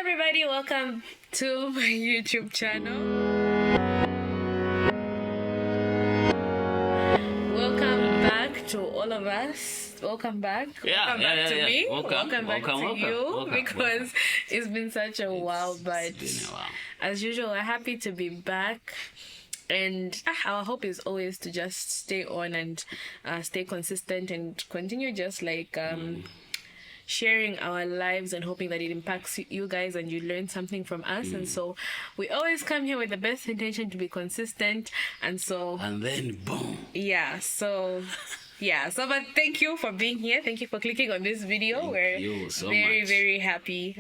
everybody, welcome to my YouTube channel. Welcome back to all of us. Welcome back. Welcome back to me. Welcome back to you because it's been such a while, but as usual, we're happy to be back. And our hope is always to just stay on and stay consistent and continue just like sharing our lives and hoping that it impacts you guys and you learn something from us. And so we always come here with the best intention to be consistent. And then boom. But thank you for being here. Thank you for clicking on this video. We're so very happy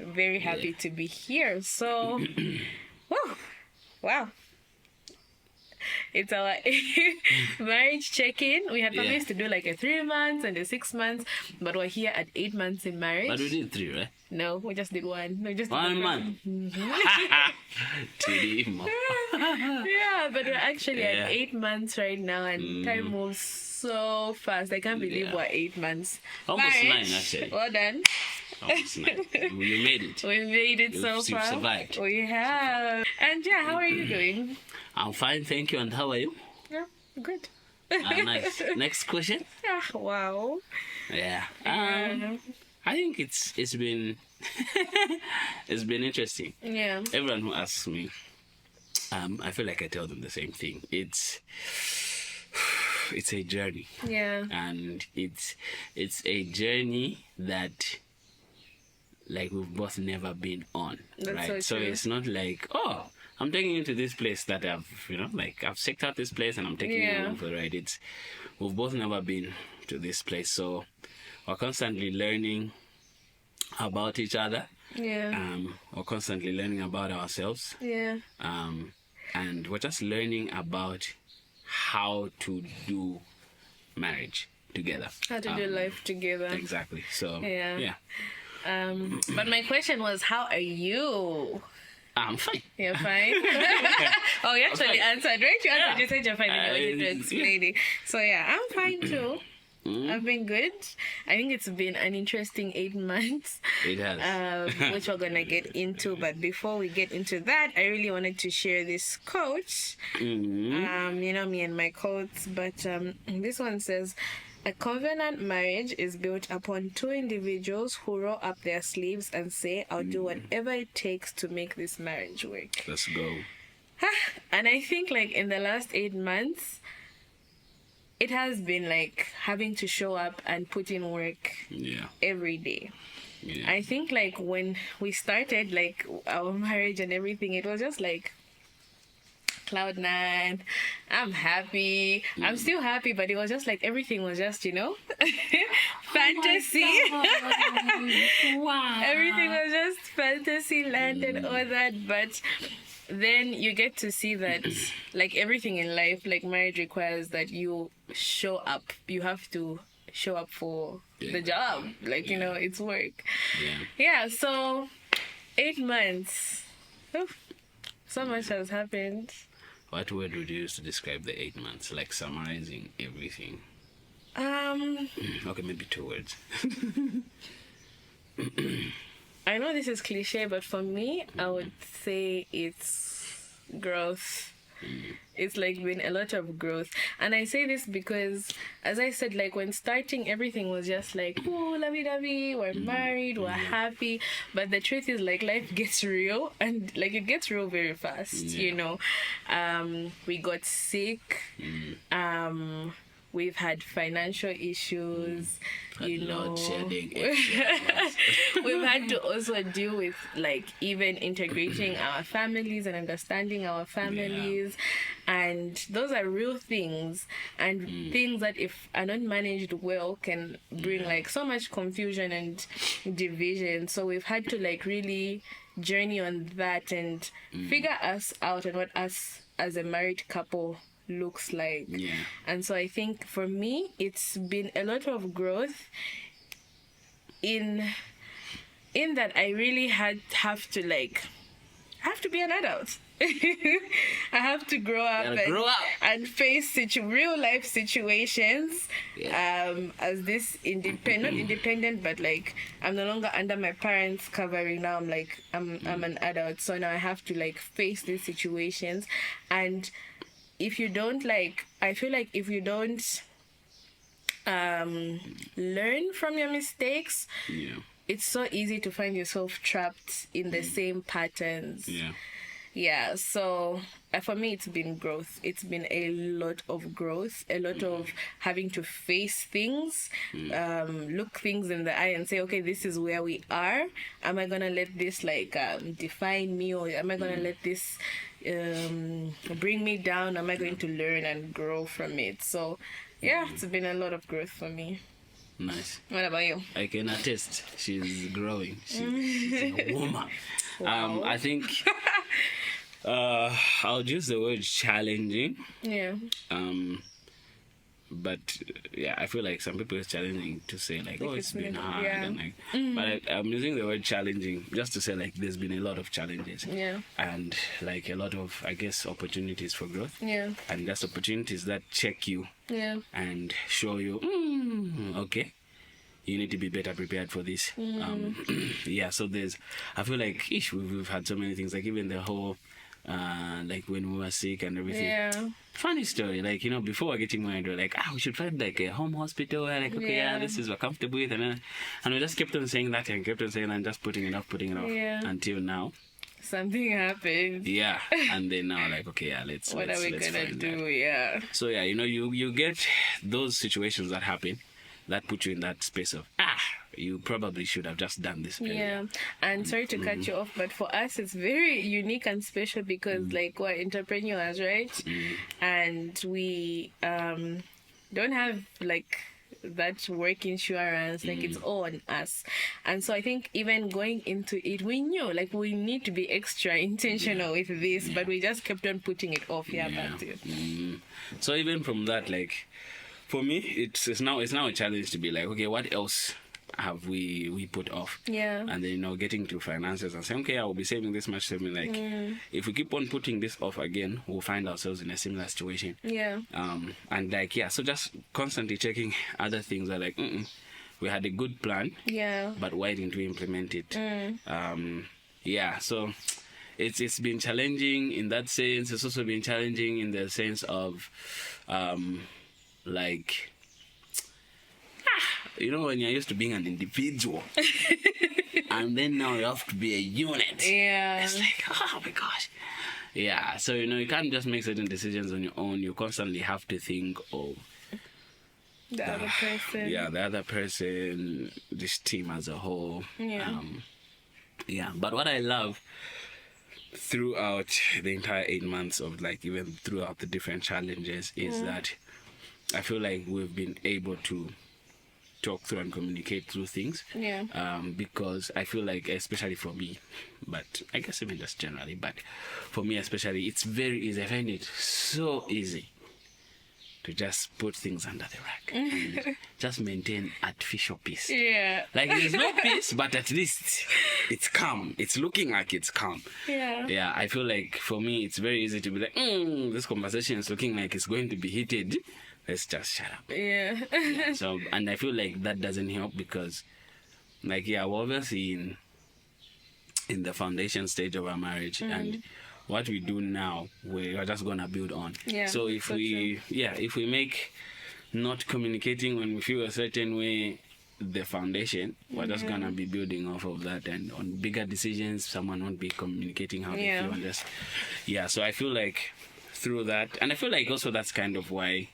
to be here. So wow. It's our marriage check-in. We had promised to do like a 3 months and a 6 months, but we're here at 8 months in marriage. But we did 3, right? No, we just did 1. No, just 1 month. Yeah, but we're actually at 8 months right now, and time moves so fast. I can't believe we're 8 months. Almost 9, actually. Well done. Almost 9. We made it. We made it so far. You've survived. We have. And how are you doing? I'm fine, thank you. And how are you? Yeah, good. Nice. Next question. Wow. Yeah. I think it's been it's been interesting. Yeah. Everyone who asks me, I feel like I tell them the same thing. It's a journey. Yeah. And it's a journey that like we've both never been on. That's right. So it's not like, oh, I'm taking you to this place that I've checked out this place and I'm taking you along for the ride. We've both never been to this place, so we're constantly learning about each other. Yeah. We're constantly learning about ourselves. Yeah. And we're just learning about how to do marriage together. How to do life together. Exactly. So yeah. But my question was, how are you? I'm fine. You're fine? Oh, you actually answered, right? You answered, you said you're fine, and I wanted to explain it. So I'm fine too. I've been good. I think it's been an interesting 8 months. It has. Which we're gonna get into. But before we get into that, I really wanted to share this quote. Me and my quotes, but this one says, "A covenant marriage is built upon 2 individuals who roll up their sleeves and say, I'll do whatever it takes to make this marriage work." Let's go. And I think like in the last 8 months, it has been like having to show up and put in work every day. Yeah. I think like when we started like our marriage and everything, it was just like cloud 9. I'm happy. I'm still happy, but it was just like everything was just, fantasy. Wow. Everything was just fantasy land and all that, but then you get to see that like everything in life, like marriage requires that you show up. You have to show up for the job. Like, it's work. Yeah, so 8 months. Oof, so much has happened. What word would you use to describe the 8 months? Like summarizing everything. Okay, maybe 2 words. I know this is cliche, but for me, I would say it's growth. It's like been a lot of growth. And I say this because, as I said, like when starting, everything was just like, oh, lovey-dovey, we're married, we're happy. But the truth is, like, life gets real, and like it gets real very fast, we got sick. We've had financial issues, We've had to also deal with like even integrating our families and understanding our families. And those are real things, and things that if are not managed well can bring like so much confusion and division. So we've had to like really journey on that and figure us out and what us as a married couple looks like. And so I think for me it's been a lot of growth in that I really have to like I have to be an adult. I have to grow up and face real life situations. As this not independent, but like I'm no longer under my parents' covering now. I'm like I'm an adult, so now I have to like face these situations. And if you don't I feel like if you don't learn from your mistakes, it's so easy to find yourself trapped in the same patterns. So for me, it's been growth. It's been a lot of growth, a lot of having to face things, look things in the eye and say, okay, this is where we are. Am I going to let this define me, or am I going to let this bring me down? Am I going to learn and grow from it? So it's been a lot of growth for me. Nice. What about you? I can attest. She's growing. She's a woman. Wow. I think I'll use the word challenging. But I feel like some people it's challenging to say it's been hard. And but I'm using the word challenging just to say there's been a lot of challenges. And a lot of, I guess, opportunities for growth. And that's opportunities that check you. And show you, okay, you need to be better prepared for this. So I feel like we've had so many things, even the whole when we were sick and everything. Funny story, before getting married, we're we should find a home hospital where this is we're comfortable with, and we just kept on saying that and just putting it off until now. Something happened. And then now let's what are we gonna do? That. So you get those situations that happen that put you in that space of you probably should have just done this earlier. And sorry to cut you off, but for us it's very unique and special because we're entrepreneurs, right? And we don't have that work insurance, it's all on us. And so I think even going into it, we knew we need to be extra intentional with this, but we just kept on putting it off. Back to you. So even from that, for me, it's now a challenge to be okay, what else have we put off? And then getting to finances and saying, okay, I will be saving this much, if we keep on putting this off again, we'll find ourselves in a similar situation. So just constantly checking other things are we had a good plan, but why didn't we implement it? So it's been challenging in that sense. It's also been challenging in the sense of when you're used to being an individual and then now you have to be a unit. It's oh my gosh. So you can't just make certain decisions on your own. You constantly have to think of the other person. The other person, this team as a whole. But what I love throughout the entire 8 months of even throughout the different challenges is that I feel like we've been able to talk through and communicate through things. Because I feel like, especially for me, but I guess even just generally, but for me especially, it's very easy. I find it so easy to just put things under the rack and just maintain artificial peace. There's no peace, but at least it's calm. It's looking like it's calm. I feel like for me, it's very easy to be this conversation is looking like it's going to be heated. Let's just shut up. So, and I feel like that doesn't help because, we're obviously in the foundation stage of our marriage, and what we do now, we're just gonna build on. So if we make not communicating when we feel a certain way the foundation, we're just gonna be building off of that, and on bigger decisions, someone won't be communicating how they feel, and just So I feel like through that, and I feel like also that's kind of why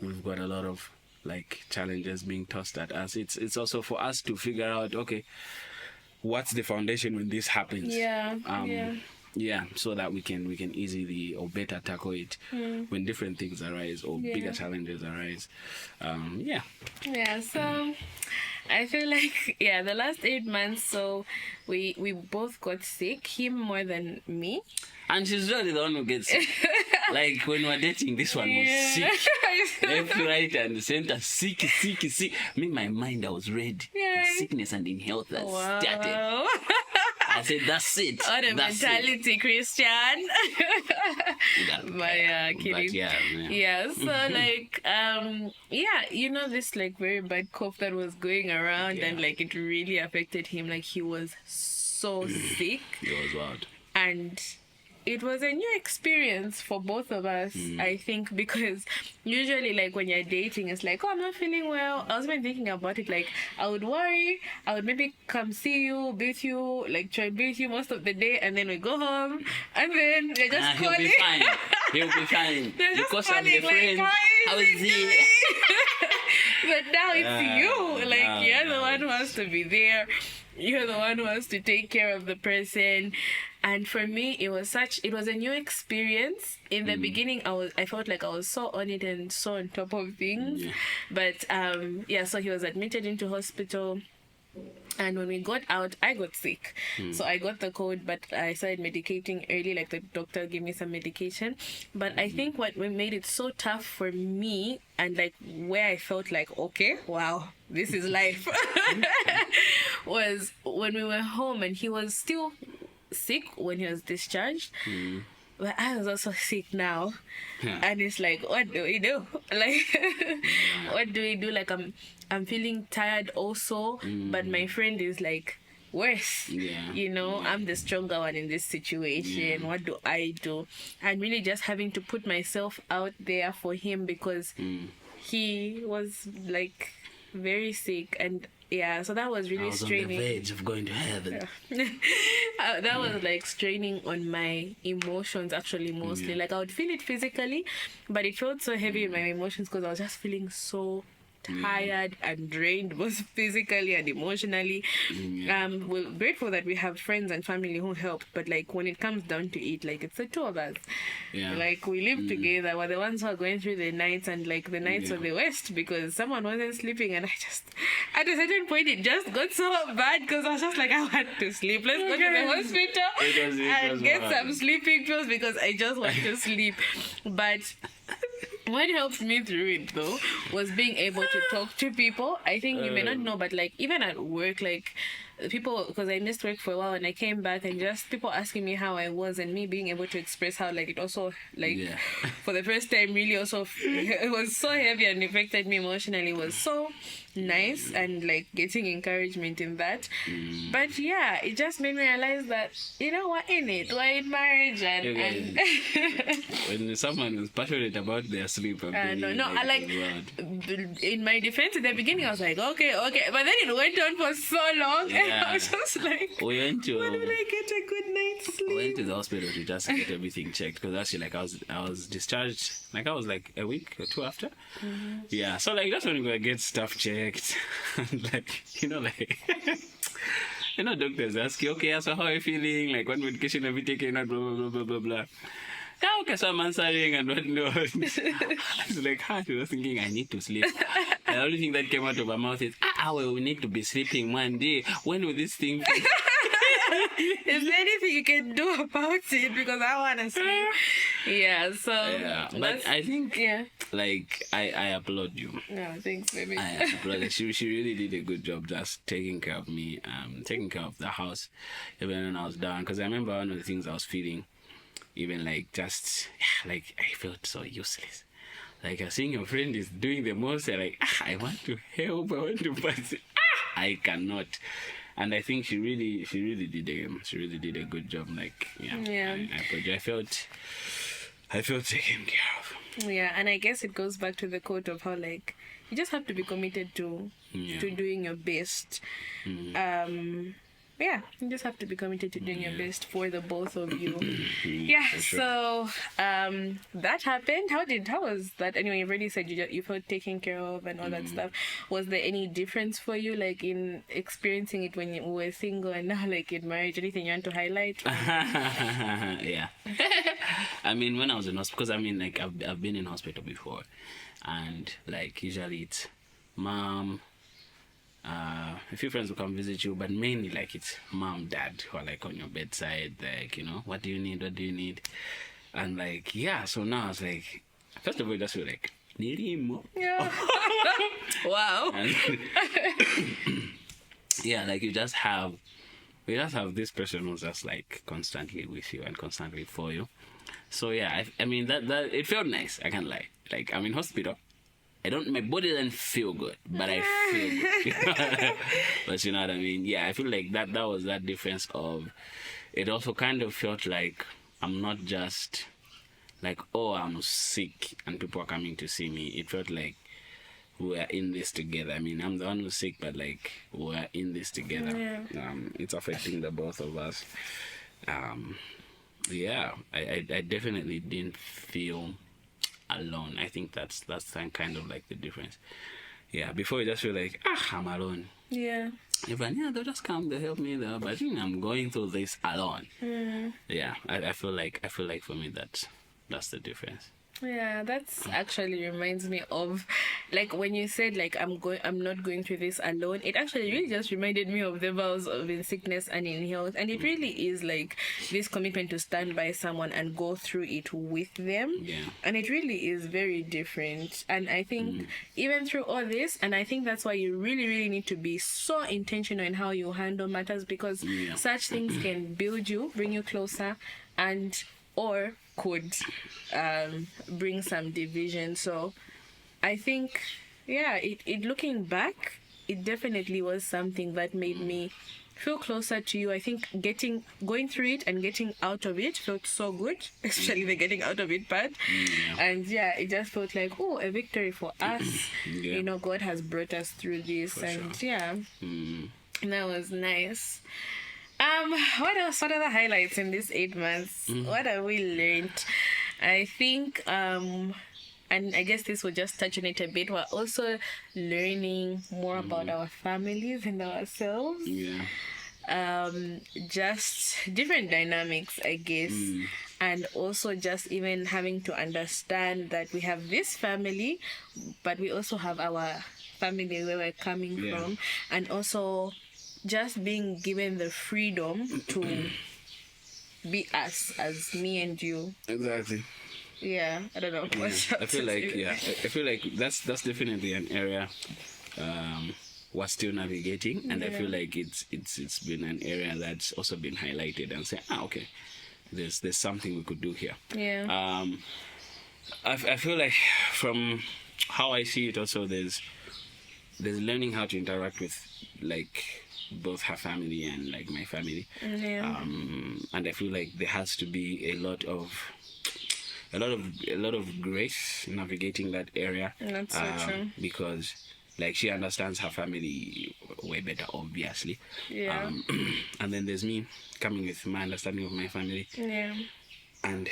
we've got a lot of challenges being tossed at us. It's also for us to figure out, okay, what's the foundation when this happens? So that we can easily or better tackle it when different things arise or bigger challenges arise. So I feel like the last 8 months, so we both got sick, him more than me. And she's really the one who gets sick. When we're dating, this one was sick. Left, right, and center, sick. Me, my mind, I was ready. In sickness and in health, that started. I said, that's it. What a that's mentality, it. Christian. But yeah. So like, this like very bad cough that was going around, and like it really affected him. Like he was so sick. It was wild. And it was a new experience for both of us, I think, because usually, like, when you're dating, it's like, oh, I'm not feeling well. I was even thinking about it, like, I would worry, I would maybe come see you, be with you, like, try and be with you most of the day, and then we go home, and then they're just calling. He'll be fine. He'll be fine. They're just because calling, I'm the friend. like, How is he? But now it's you. Like, you're the one who has to be there. You're the one who has to take care of the person. And for me, it was a new experience. In the beginning, I felt like I was so on it and so on top of things. Yeah. But so he was admitted into hospital. And when we got out, I got sick. So I got the cold, but I started medicating early. Like, the doctor gave me some medication. But I think what made it so tough for me, and like where I felt like, okay, wow, this is life, was when we were home and he was still sick when he was discharged. But I was also sick now. Yeah. And it's like, what do we do? Like, what do we do? Like, I'm feeling tired also, but my friend is like worse. Yeah. You know, I'm the stronger one in this situation. What do I do? And really just having to put myself out there for him, because he was like very sick. And yeah, so that was really straining. On the verge of going to heaven. That was like straining on my emotions, actually, mostly. Like, I would feel it physically, but it felt so heavy in my emotions because I was just feeling so tired and drained, both physically and emotionally. We're grateful that we have friends and family who help, but like when it comes down to it, like, it's the two of us. Like, we live together. We're the ones who are going through the nights, and like the nights were the worst because someone wasn't sleeping, and I just, at a certain point, it just got so bad because I was just like, I want to sleep. Let's go to the hospital and get some sleeping pills because I just want to sleep. But what helped me through it, though, was being able to talk to people. I think you may not know, but like, even at work, like, people, because I missed work for a while and I came back, and just people asking me how I was, and me being able to express how, like, it also, like, for the first time, really also, it was so heavy and affected me emotionally. It was so nice, and like getting encouragement in that. But yeah, it just made me realize that, you know, we're in it, we're in marriage, and when someone is passionate about their sleep, in my defense at the beginning, I was like, okay, but then it went on for so long, and I was just like, when will I get a good night's sleep? We went to the hospital to just get everything checked, because actually, like, I was discharged, like, I was like a week or two after. So like, that's when we gotta get stuff checked. And like, you know, like, you know, doctors ask you, okay, so how are you feeling? Like, what medication have you taken? Blah, blah, blah, blah, blah, blah. Yeah, okay, so I'm answering and whatnot. I was like, I was thinking, I need to sleep. The only thing that came out of my mouth is, well, we need to be sleeping one day. When will this thing be? Is there anything you can do about it? Because I want to sleep. But I think, like, I applaud you. No, thanks, baby. I applaud her. She really did a good job just taking care of me, taking care of the house, even when I was down. Because I remember one of the things I was feeling, even like, just, like, I felt so useless. Like, seeing your friend is doing the most, and like, I want to help, I want to pass it. I cannot. And I think she really did a good job. Like, I felt taken care of. Yeah, and I guess it goes back to the quote of how, like, you just have to be committed to doing your best. You just have to be committed to doing your best for the both of you. So that happened. How was that? Anyway, you've already said you felt taken care of and all that stuff. Was there any difference for you, like, in experiencing it when you were single and now, like, in marriage? Anything you want to highlight? I mean, when I was in hospital, because I mean, like, I've been in hospital before, and like, usually it's mom, a few friends will come visit you, but mainly, like, it's mom, dad who are like on your bedside, like, you know, what do you need? And like, so now I was like, first of all, just feel like, Nirimo. Wow. And, like, you just have we just have this person who's just like constantly with you and constantly for you. So yeah, I mean that it felt nice. I can't lie. Like I'm in hospital. My body doesn't feel good, but I feel good. But you know what I mean? Yeah, I feel like that was that difference of, it also kind of felt like I'm not just like, oh, I'm sick and people are coming to see me. It felt like we're in this together. I mean, I'm the one who's sick, but like we're in this together. Yeah. It's affecting the both of us. Yeah, I definitely didn't feel alone. I think that's kind of like the difference. Yeah, before you just feel like, I'm alone. Yeah. Everyone, they'll just come, they'll help me, but I think I'm going through this alone. Yeah, I feel like for me that's the difference. Yeah, that's actually reminds me of, like, when you said like I'm not going through this alone. It actually really just reminded me of the vows of in sickness and in health, and it really is like this commitment to stand by someone and go through it with them. Yeah, and it really is very different. And I think even through all this, and I think that's why you really need to be so intentional in how you handle matters, because such things can build you, bring you closer, or could bring some division. So I think, it looking back, it definitely was something that made me feel closer to you. I think going through it and getting out of it felt so good, especially the getting out of it part. And it just felt like, a victory for us. You know, God has brought us through this, for and sure. That was nice. What else? What are the highlights in these 8 months? What have we learned? I think, and I guess this will just touch on it a bit. We're also learning more about our families and ourselves. Just different dynamics, I guess. And also just even having to understand that we have this family, but we also have our family where we're coming from, and also just being given the freedom to be us, as me and you. Exactly. Yeah, I don't know. I feel like that's definitely an area we're still navigating, and I feel like it's been an area that's also been highlighted and say, okay, there's something we could do here. Yeah. I feel like from how I see it, also there's learning how to interact with like both her family and like my family. And I feel like there has to be a lot of grace navigating that area. That's so true. Because like she understands her family way better, obviously. Yeah. And then there's me coming with my understanding of my family. Yeah. And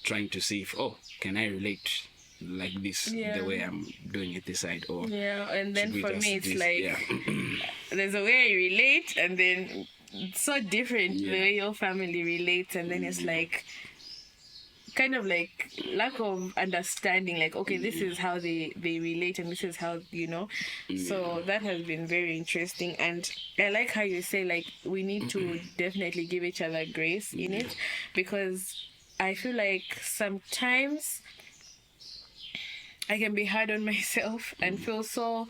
trying to see if can I relate like this the way I'm doing it this side, or and then for me it's like there's a way I relate, and then it's so different the way your family relates, and then it's like kind of like lack of understanding, like this is how they relate, and this is how so that has been very interesting. And I like how you say like we need to definitely give each other grace in it, because I feel like sometimes I can be hard on myself and feel so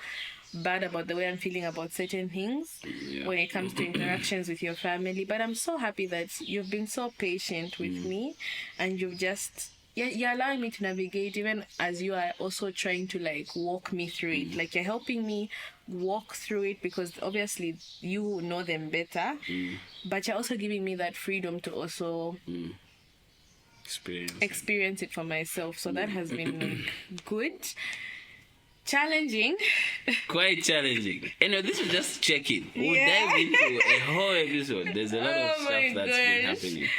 bad about the way I'm feeling about certain things when it comes to interactions with your family. But I'm so happy that you've been so patient with me, and you've just you're allowing me to navigate, even as you are also trying to like walk me through it. Like you're helping me walk through it, because obviously you know them better, but you're also giving me that freedom to also experience it for myself. So that has been good. Challenging. Quite challenging. This is just check-in. We'll dive into a whole episode. There's a lot of stuff that's been happening.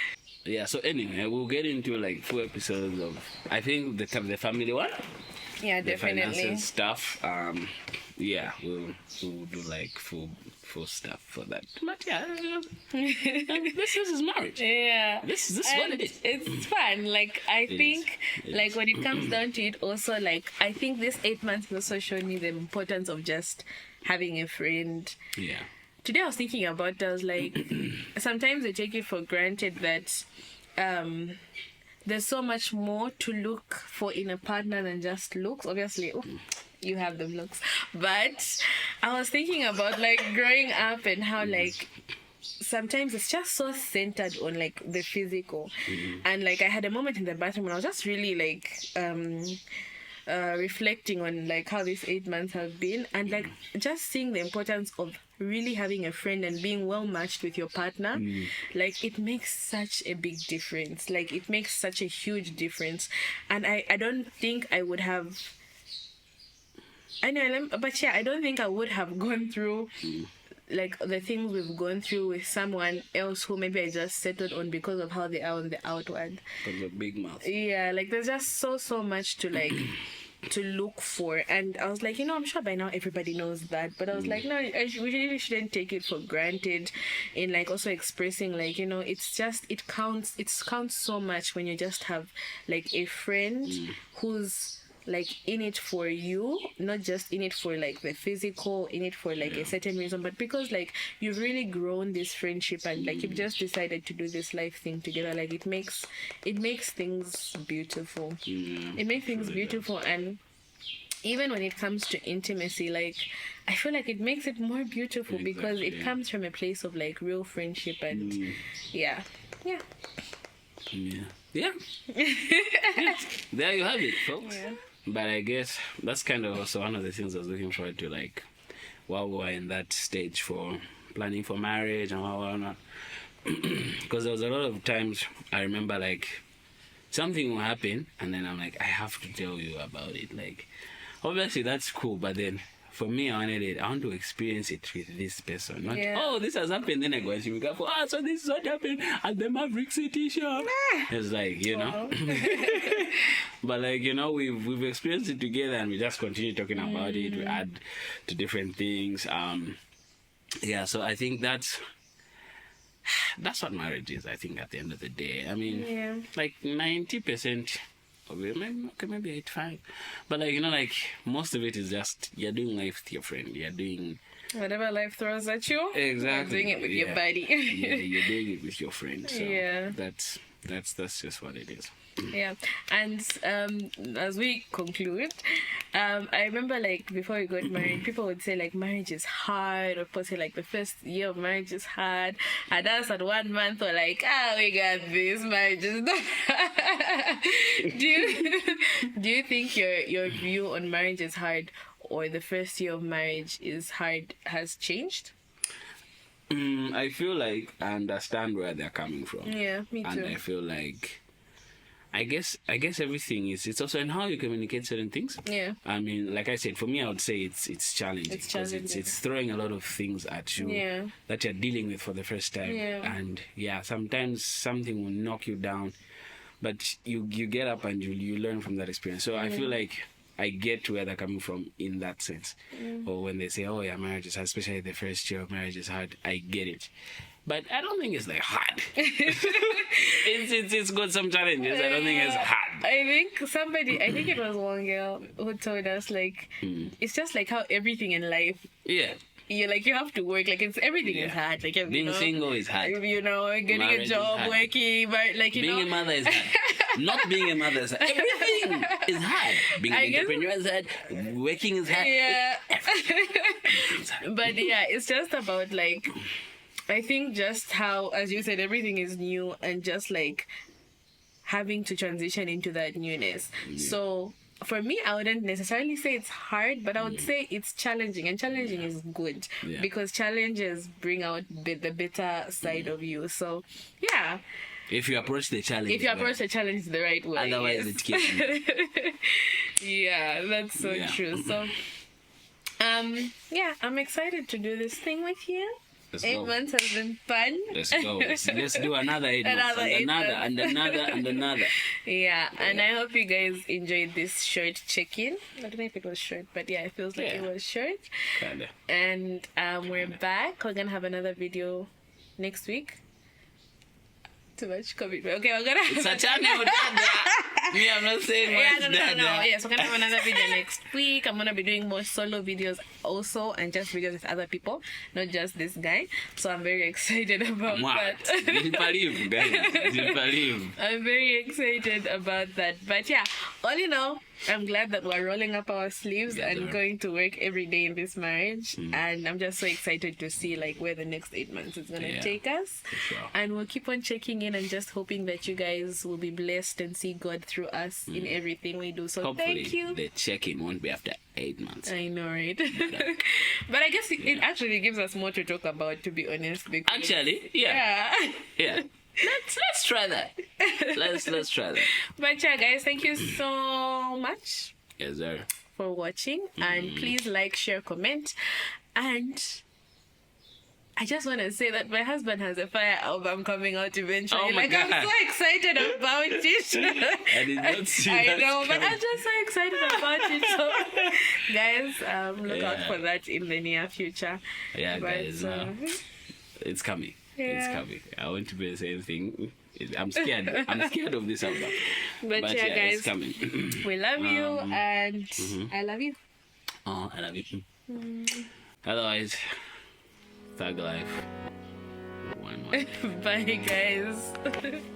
Yeah, so anyway, we'll get into like 4 episodes of, I think, the family one. Yeah, the definitely. Finances stuff. We'll do like full stuff for that. But this is marriage. Yeah. This is what it is. It's fun. Like I think like when it comes down to it, also like I think this 8 months has also shown me the importance of just having a friend. Yeah. Today I was thinking about, I was like, sometimes I take it for granted that there's so much more to look for in a partner than just looks. Obviously, you have the looks. But I was thinking about like growing up and how like sometimes it's just so centered on like the physical. And like I had a moment in the bathroom when I was just really like reflecting on like how these 8 months have been, and like just seeing the importance of really having a friend and being well matched with your partner. Like it makes such a big difference. Like it makes such a huge difference. And I don't think I would have, I know, but yeah, I don't think I would have gone through like the things we've gone through with someone else who maybe I just settled on because of how they are on the outward. Because of big mouth. Yeah, like there's just so much to like to look for. And I was like, I'm sure by now everybody knows that, but I was like, no, we really shouldn't take it for granted in like also expressing like, it's just, it counts so much when you just have like a friend who's like in it for you, not just in it for like the physical, in it for like a certain reason, but because like you've really grown this friendship and like you've just decided to do this life thing together. Like it makes things beautiful. It makes things beautiful. And even when it comes to intimacy, like I feel like it makes it more beautiful because it comes from a place of like real friendship. And yeah. There you have it, folks. But I guess that's kind of also one of the things I was looking forward to, like while we were in that stage for planning for marriage and whatnot. Because there was a lot of times I remember like something will happen and then I'm like, I have to tell you about it. Like obviously that's cool, but then for me, I want to experience it with this person. Not, this has happened. Then I go and see me go, so this is what happened at the Maverick City shop. It's like, But like, we've experienced it together and we just continue talking about it. We add to different things. So I think that's what marriage is, I think, at the end of the day. I mean, like 90%... maybe 85, but like like most of it is just you're doing life with your friend. You're doing whatever life throws at you. Exactly, you're doing it with your buddy. You're doing it with your friend. So that's just what it is. And as we conclude, I remember like before we got married, people would say like marriage is hard, or people say like the first year of marriage is hard, and us at 1 month we're like, we got this, marriage is not. Do you think your view on marriage is hard, or the first year of marriage is hard, has changed? I feel like I understand where they're coming from. Yeah, me too. And I feel like I guess everything it's also in how you communicate certain things. Yeah. I mean, like I said, for me, I would say it's challenging. It's challenging. It's throwing a lot of things at you that you're dealing with for the first time. Yeah. And sometimes something will knock you down, but you get up and you learn from that experience. So I feel like I get where they're coming from in that sense. Or when they say, marriage is hard, especially the first year of marriage is hard, I get it. But I don't think it's like hard. It's got some challenges. I don't think it's hard. I think it was one girl who told us like it's just like how everything in life. Yeah. You have to work. Like everything is hard. Like being single is hard. Getting a job, working, but being a mother is hard. Not being a mother is hard. Everything is hard. Being an entrepreneur is hard. Working is hard. Yeah. But it's just about like, I think just how, as you said, everything is new and just like having to transition into that newness. So for me, I wouldn't necessarily say it's hard, but I would say it's challenging, and challenging is good because challenges bring out the better side of you. So if you approach the challenge the right way, otherwise it kills you. That's so true. So I'm excited to do this thing with you. 8 months has been fun. Let's go. Let's do another 8 months. And another. Yeah, and I hope you guys enjoyed this short check-in. I don't know if it was short, but it feels like it was short. Kinda. And we're back. We're gonna have another video next week. Too much commitment. Okay, we're gonna have it's a channel, Dada. Me, I'm not saying much, No. Yes, we're gonna have another video next week. I'm gonna be doing more solo videos also, and just videos with other people, not just this guy. So I'm very excited about that. Guys. I'm very excited about that. But all in all, I'm glad that we're rolling up our sleeves and going to work every day in this marriage. And I'm just so excited to see like where the next 8 months is going to take us. Sure. And we'll keep on checking in and just hoping that you guys will be blessed and see God through us in everything we do. So hopefully, thank you. The check-in won't be after 8 months. I know, right? But I guess it actually gives us more to talk about, to be honest. Because, actually, yeah. Let's try that. Let's try that. But yeah, guys, thank you so much. Yes, sir. For watching, and please like, share, comment, and I just want to say that my husband has a fire album coming out eventually. Oh my God. I'm so excited about it. I did not see I that know, but coming. I'm just so excited about it. So, guys, look out for that in the near future. Yeah, But, guys, it's coming. It's Yeah. coming. I want to be the same thing. I'm scared. I'm scared of this album. But yeah, guys, it's coming. we love you, and I love you. Oh, I love you. Otherwise, thug life. One more. Bye, guys.